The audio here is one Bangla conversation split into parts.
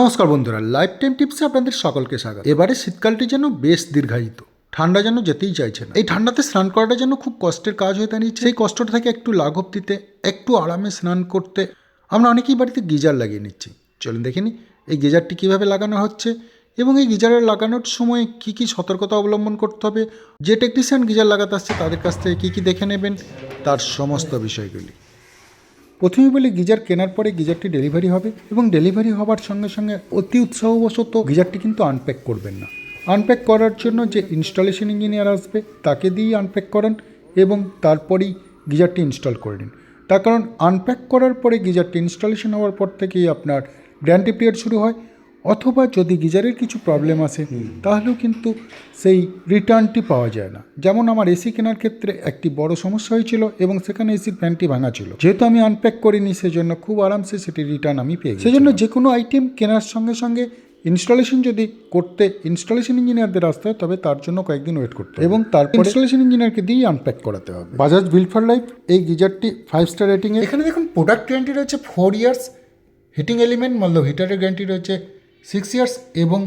নমস্কার বন্ধুরা, লাইফ টাইম টিপসে আপনাদের সকলকে স্বাগত। এবারে শীতকালটি যেন বেশ দীর্ঘায়িত, ঠান্ডা যেন যেতেই চাইছে না। এই ঠান্ডাতে স্নান করাটা যেন খুব কষ্টের কাজ হয়ে দাঁড়িয়েছে। সেই কষ্টটা থেকে একটু লাঘব দিতে, একটু আরামে স্নান করতে আমরা অনেকেই বাড়িতে গিজার লাগিয়ে নিচ্ছি। চলুন দেখে নিই এই গিজারটি কীভাবে লাগানো হচ্ছে এবং এই গিজারের লাগানোর সময় কী কী সতর্কতা অবলম্বন করতে হবে, যে টেকনিশিয়ান গিজার লাগাতে আসছে তাদের কাছ থেকে কী কী দেখে নেবেন তার সমস্ত বিষয়গুলি। প্রথমেই বলি, গিজার কেনার পরে গিজারটি ডেলিভারি হবে এবং ডেলিভারি হওয়ার সঙ্গে সঙ্গে অতি উৎসাহবশত গিজারটি কিন্তু আনপ্যাক করবেন না। আনপ্যাক করার জন্য যে ইনস্টলেশন ইঞ্জিনিয়ার আসবে তাকে দিয়েই আনপ্যাক করান এবং তারপরেই গিজারটি ইনস্টল করে নিন। তার কারণ আনপ্যাক করার পরে গিজারটি ইনস্টলেশন হওয়ার পর থেকেই আপনার গ্যারান্টি পিরিয়ড শুরু হয়, অথবা যদি গিজারের কিছু প্রবলেম আসে তাহলেও কিন্তু সেই রিটার্নটি পাওয়া যায় না। যেমন আমার এসি কেনার ক্ষেত্রে একটি বড় সমস্যা হয়েছিল এবং সেখানে এসির ফ্যানটি ভাঙা ছিল। যেহেতু আমি আনপ্যাক করিনি সেজন্য খুব আরামসে সেটি রিটার্ন আমি পেয়ে গেছি। সেজন্য যে কোনো আইটেম কেনার সঙ্গে সঙ্গে ইনস্টলেশন যদি করতে ইনস্টলেশন ইঞ্জিনিয়ারদের আসতে হয় তবে তার জন্য কয়েকদিন ওয়েট করতে হবে এবং তারপর ইনস্টলেশন ইঞ্জিনিয়ারকে দিয়েই আনপ্যাক করাতে হবে। বাজাজ বিল্ড ফর লাইফ এই গিজারটি 5 স্টার রেটিংয়ে। এখানে দেখুন প্রোডাক্ট গ্যারান্টি রয়েছে 4 ইয়ার্স, হিটিং এলিমেন্ট মতলব হিটারের গ্যারান্টি রয়েছে 6 ইয়ার্স এবং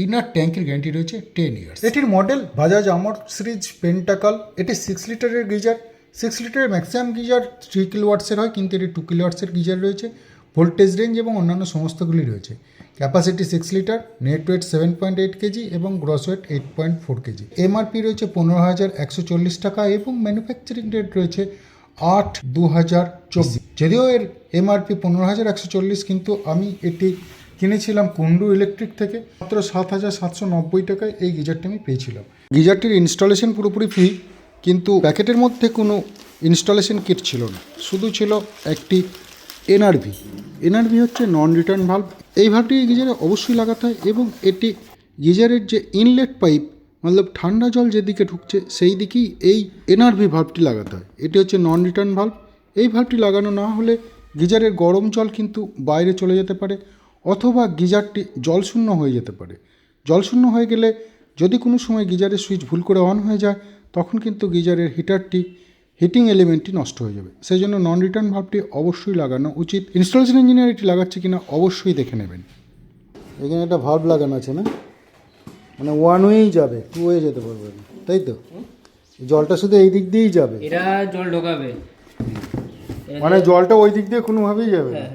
ইনার ট্যাঙ্কের গ্যারান্টি রয়েছে 10 ইয়ার্স। এটির মডেল বাজাজ আমর সিরিজ পেন্টাকাল। এটি 6 লিটারের গিজার। 6 লিটারের ম্যাক্সিমাম গিজার 3 কিলোওয়াটসের হয়, কিন্তু এটি 2 কিলোওয়াটসের গিজার রয়েছে। ভোল্টেজ রেঞ্জ এবং অন্যান্য সমস্তগুলি রয়েছে। Capacity 6 litre, net weight 7.8 KG এবং গ্রস ওয়েট 8.4 কেজি। এমআরপি রয়েছে 15,140 টাকা এবং ম্যানুফ্যাকচারিং ডেট রয়েছে 8/2024। যদিও এর এমআরপি 15,140, কিন্তু আমি এটি কিনেছিলাম কুন্ডু ইলেকট্রিক থেকে মাত্র 7,790 টাকায় এই গিজারটি আমি পেয়েছিলাম। গিজারটির ইনস্টলেশন পুরোপুরি ফ্রি, কিন্তু প্যাকেটের মধ্যে কোনো ইনস্টলেশন কিট ছিল না, শুধু ছিল একটি এনআরভি। এনআরভি হচ্ছে নন রিটার্ন ভাল্ব। এই ভাল্বটি গিজারে অবশ্যই লাগাতে হয় এবং এটি গিজারের যে ইনলেট পাইপ মতলব ঠান্ডা জল যেদিকে ঢুকছে সেই দিকেই এই এনআরভি ভাল্বটি লাগাতে হয়। এটি হচ্ছে নন রিটার্ন ভাল্ব। এই ভাল্বটি লাগানো না হলে গিজারের গরম জল কিন্তু বাইরে চলে যেতে পারে, অথবা গিজারটি জলশূন্য হয়ে যেতে পারে। জলশূন্য হয়ে গেলে যদি কোনো সময় গিজারের সুইচ ভুল করে অন হয়ে যায় তখন কিন্তু গিজারের হিটিং এলিমেন্টটি নষ্ট হয়ে যাবে। সেই জন্য নন রিটার্ন ভাল্বটি অবশ্যই লাগানো উচিত। ইনস্টলেশন ইঞ্জিনিয়ার এটি লাগাচ্ছে কিনা অবশ্যই দেখে নেবেন। এখানে একটা ভাল্ব লাগানো আছে না, মানে ওয়ান ওয়েই যাবে, টু ওয়ে যেতে পারবে না, তাই তো? জলটা শুধু এই দিক দিয়েই যাবে, এটা জল ঢোকাবে, মানে জলটা ওই দিক দিয়ে কোনোভাবেই যাবে না।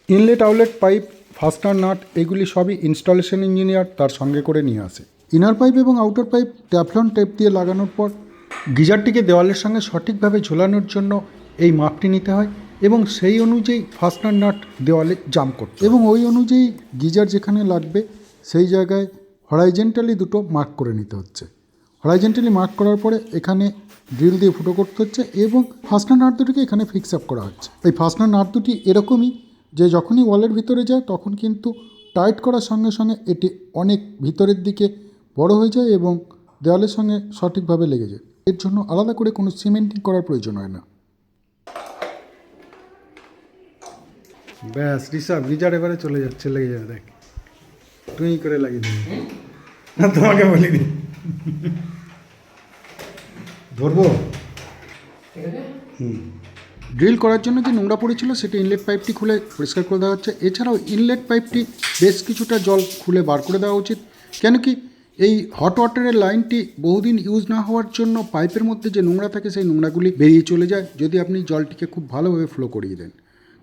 ইনলেট আউটলেট পাইপ, ফাস্টার নাট এগুলি সবই ইনস্টলেশন ইঞ্জিনিয়ার তার সঙ্গে করে নিয়ে আসে। ইনার পাইপ এবং আউটার পাইপ ট্যাফলন টেপ দিয়ে লাগানোর পর গিজারটিকে দেওয়ালের সঙ্গে সঠিকভাবে ঝোলানোর জন্য এই মাপটি নিতে হয় এবং সেই অনুযায়ী ফাস্টার নাট দেওয়ালে জাম করতে এবং ওই অনুযায়ী গিজার যেখানে লাগবে সেই জায়গায় হরাইজেন্টালি দুটো মার্ক করে নিতে হচ্ছে। হরাইজেন্টালি মার্ক করার পরে এখানে ড্রিল দিয়ে ফুটো করতে হচ্ছে এবং ফাস্টার নাট দুটিকে এখানে ফিক্স আপ করা হচ্ছে। এই ফাস্টার নাট দুটি এরকমই যে যখনই ওয়ালের ভিতরে যায় তখন কিন্তু টাইট করার সঙ্গে সঙ্গে এটি অনেক ভিতরের দিকে বড় হয়ে যায় এবং দেওয়ালের সঙ্গে সঠিকভাবে লেগে যায়। এর জন্য আলাদা করে কোনো সিমেন্টিং করার প্রয়োজন হয় না। ব্যাস ঋষভ, গিজার এবারে চলে যাচ্ছে, লেগে যাবে, দেখ তুই করে লাগিয়ে দিবি না, তোমাকে বলিনি। ধরবো। ড্রিল করার জন্য যে নোংরা পড়েছিল সেটি ইনলেট পাইপটি খুলে পরিষ্কার করে দেওয়া হচ্ছে। এছাড়াও ইনলেট পাইপটি বেশ কিছুটা জল খুলে বার করে দেওয়া উচিত, কেন কি এই হট ওয়াটারের লাইনটি বহুদিন ইউজ না হওয়ার জন্য পাইপের মধ্যে যে নোংরা থাকে সেই নোংরাগুলি বেরিয়ে চলে যায় যদি আপনি জলটিকে খুব ভালোভাবে ফ্লো করিয়ে দেন।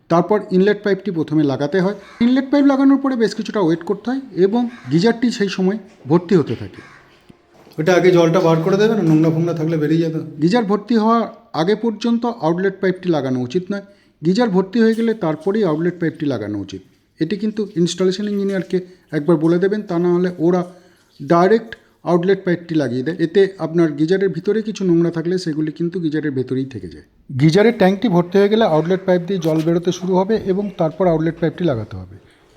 তারপর ইনলেট পাইপটি প্রথমে লাগাতে হয়। ইনলেট পাইপ লাগানোর পরে বেশ কিছুটা ওয়েট করতে হয় এবং গিজারটি সেই সময় ভর্তি হতে থাকে। ওটা আগে জলটা বার করে দেবে না, নোংরা ফোংরা থাকলে বেরিয়ে যেত। গিজার ভর্তি হওয়ার আগে পর্যন্ত আউটলেট পাইপটি লাগানো উচিত নয়। গিজার ভর্তি হয়ে গেলে তারপরেই আউটলেট পাইপটি লাগানো উচিত। এটি কিন্তু ইনস্টলেশন ইঞ্জিনিয়ারকে একবার বলে দেবেন, তা না হলে ওরা ডাইরেক্ট আউটলেট পাইপটি লাগিয়ে দেয়। এতে আপনার গিজারের ভিতরে কিছু নোংরা থাকলে সেগুলি কিন্তু গিজারের ভেতরেই থেকে যায়। গিজারের ট্যাঙ্কটি ভর্তি হয়ে গেলে আউটলেট পাইপ দিয়ে জল বেরোতে শুরু হবে এবং তারপর আউটলেট পাইপটি লাগাতে হবে।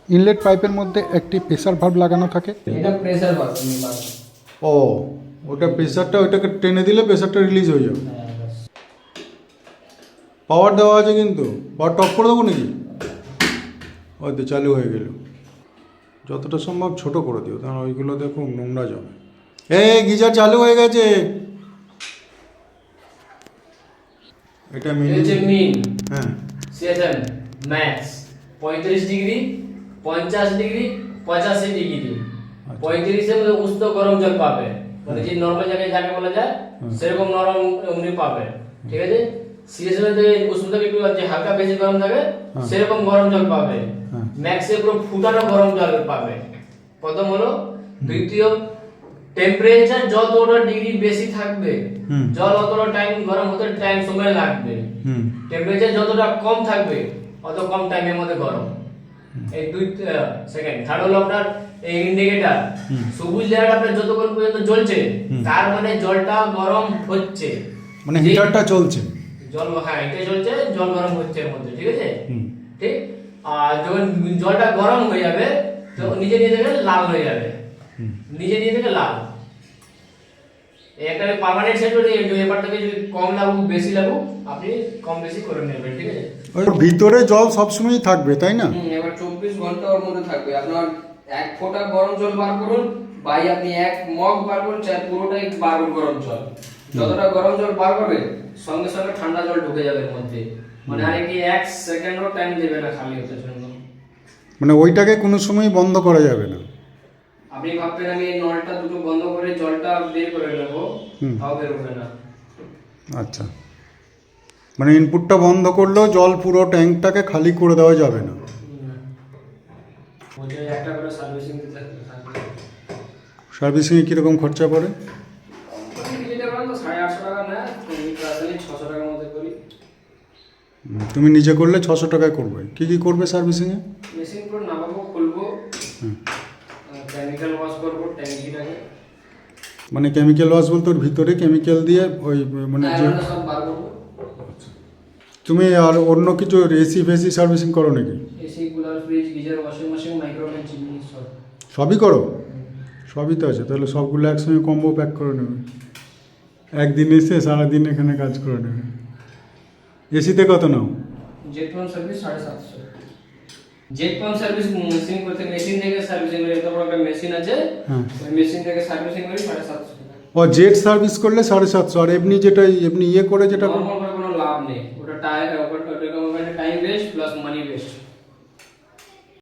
ইনলেট পাইপের মধ্যে একটি প্রেসার ভালভ লাগানো থাকে। এটা প্রেসার ভালভ। ও, ওটা প্রেসারটা, ওইটাকে টেনে দিলে প্রেসারটা রিলিজ হয়ে যাবে। পাওয়ার দেওয়া আছে, কিন্তু পাওয়ার টপ করে দেবো নাকি? হয়তো চালু হয়ে গেল। যতটা সম্ভব ছোট করে দিও, কারণ ওইগুলো দেখো নোংরা জমে। গিজার চালু হয়ে গেছে। এটা মিনি, হ্যাঁ, CSM max 35 degree 50 degree 85 degree 35-এর মধ্যে উষ্ণ গরম জল পাবে, মানে যে নরমাল জায়গায় যাকে বলা যায় সেরকম নরম উনি পাবে, ঠিক আছে। সিরিয়াস মধ্যে উষ্ণতা একটু যে হালকা বেশি গরম থাকে সেরকম গরম জল পাবে। ম্যাক্সে পুরো ফুটানো গরম জল পাবে। প্রথম হলো। দ্বিতীয়, টেম্পারেচার যতটা ডিগ্রি বেশি থাকবে জল অতটা টাইম গরম হতে টাইম সময় লাগবে। টেম্পারেচার যতটা কম থাকবে অত কম টাইমের মধ্যে গরম। এই 2 সেকেন্ড। থার্ড হলো আপনার এই ইন্ডিকেটর, সবুজ লাইট আপনার যতক্ষণ পর্যন্ত জ্বলছে তার মানে জলটা গরম হচ্ছে, মানে হিটারটা চলছে, জল, হ্যাঁ এটা চলছে, জল গরম হচ্ছে এর মধ্যে, ঠিক আছে। ঠিক। আর যখন জলটা গরম হয়ে যাবে তো নিজে নিজে থেকে লাল হয়ে যাবে, নিজে নিজে থেকে লাল। একটা পার্মানেন্ট সেট করে এই ব্যাপার থেকে যদি কম লাগুক বেশি লাগুক আপনি কম বেশি করে নেবেন, ঠিক আছে। ওর ভিতরে জল সবসময় থাকবে, তাই না? এবার 24 ঘন্টা ওর মধ্যে থাকবে। আপনার 1 ফোঁটা গরম জল বার করুন, বাই আপনি 1 মগ বার করুন, চাই পুরোটাই বার করুন গরম জল। যতটা গরম জল বার করবে সঙ্গে সঙ্গে ঠান্ডা জল ঢুকে যাবে এর মধ্যে, মানে আর কি 1 সেকেন্ডও টাইম দেবে না খালি হতে জন্য। মানে ওইটাকে কোনো সময় বন্ধ করা যাবে না। আপনি ভাববেন আমি এই নলটা দুটো বন্ধ করে জলটা বের করে নেব, তাও বের হবে না। আচ্ছা, মানে ইনপুটটা বন্ধ করলেও জল পুরো ট্যাঙ্কটাকে খালি করে দেওয়া যাবে না। ওই একটা করে সার্ভিসিং দিতে থাকবে। সার্ভিসিংয়ে কীরকম খরচা পড়ে? যেটা বলেন তো 850 টাকা না, আমি প্রায় 600 টাকার মধ্যে করি। তুমি নিজে করলে 600 টাকায় করবে। কি কি করবে সার্ভিসিংয়ে? মেশিন পুরো নামাবো, খুলবো, কেমিক্যাল ওয়াশ করবো ট্যাঙ্কিটাকে। মানে কেমিক্যাল ওয়াশ বলতে ওর ভিতরে কেমিক্যাল দিয়ে ওই মানে যে সব বার করবো। তুমি আর অন্য কিছু এসি ফেসি সার্ভিসিং করো নাকি? AC, cooler, fridge, geyser, washing machine, micro oven, chimney সব। সবই করো? সবই তো আছে, তাহলে সবগুলো একসঙ্গে কম্বো প্যাক করে নেবে। একদিন এসে সারাদিন এখানে কাজ করে নেবে। এসিতে কত নাও? Jet pump service 750। Jet pump service machine করতে মেশিন থেকে সার্ভিসিং করে, এত বড় একটা মেশিন আছে, ওই মেশিন থেকে সার্ভিসিং করি 750 টাকা। ও জেট সার্ভিস করলে 750, আর এমনি যেটা এমনি ইয়ে করে যেটা নরমাল করে কোনো লাভ নেই, ওটা টাইম ওটা টাইম ওয়েস্ট প্লাস মানি ওয়েস্ট।